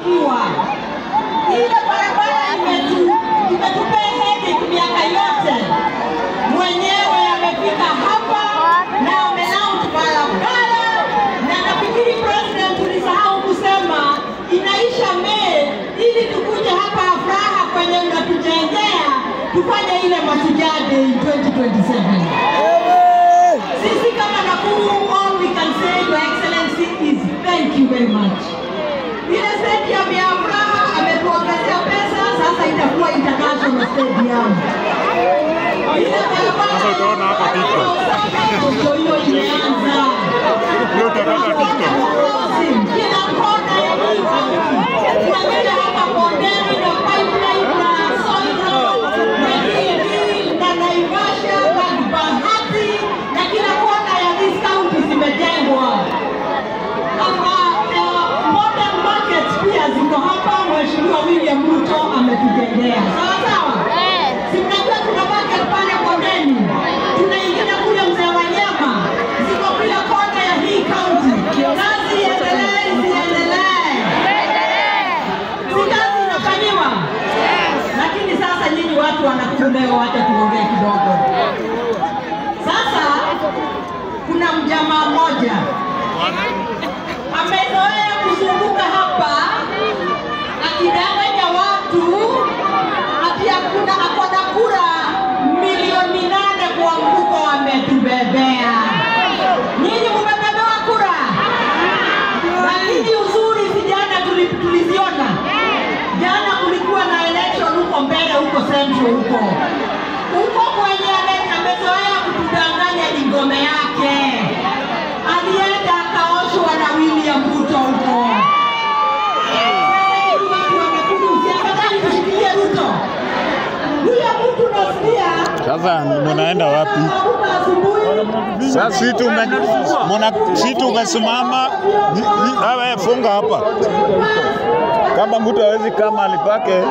kiwa. Ile barabara imetupea headache miaka yote. Mwenyewe amefika hapa na amelaunch barabara, na nafikiri president tulisahau kusema inaisha Mei ili tukuje hapa Afraha kwenye unatujengea tufanye ile Mashujaa Day in 2027. Sisi kama Nakuru, all we can say your excellency is thank you very much. Ile stadium ya Afraha ametuongezea pesa, sasa itakuwa international stadium. Ile barabara sasa utaona hapa TikTok. Hiyo imeanza. Leo utaona TikTok. Kila kona ya kuangalia hapa bondeni na pipeline na Soino na Kilifi na Naivasha na Bahati na kila kona ya this county zimejengwa. Modern market pia ziko hapa, Mheshimiwa William Ruto ametujengea. Sawa sawa? Si mnajua kuna market pale bondeni. Tunaingia kule Mzee Wanyama. Ziko kila kona ya hii county. Kazi iendelee, isiendelee. Si kazi inafanywa. Lakini sasa nyinyi watu wanakuleo, wacha tuongee kidogo. Sasa kuna mjamaa mmoja amezoea kuzunguka hapa akidanganya watu ati akona kura milioni 8 kwa mfuko ametubebea. Nyinyi mmebebewa kura. Lakini uzuri vijana tuliziona. Jana kulikuwa na election huko mbele, huko Central huko. Huko kwenye amezoea kutudanganya ni ngome yake. Alienda akaoshwa na William Ruto huko. Watu wamekuja usiangalie kushikilia Ruto. William Ruto nasikia. Sasa mnaenda wapi? Sasa si tumesimama. Wewe funga hapa. Kama mtu hawezi kama alipake.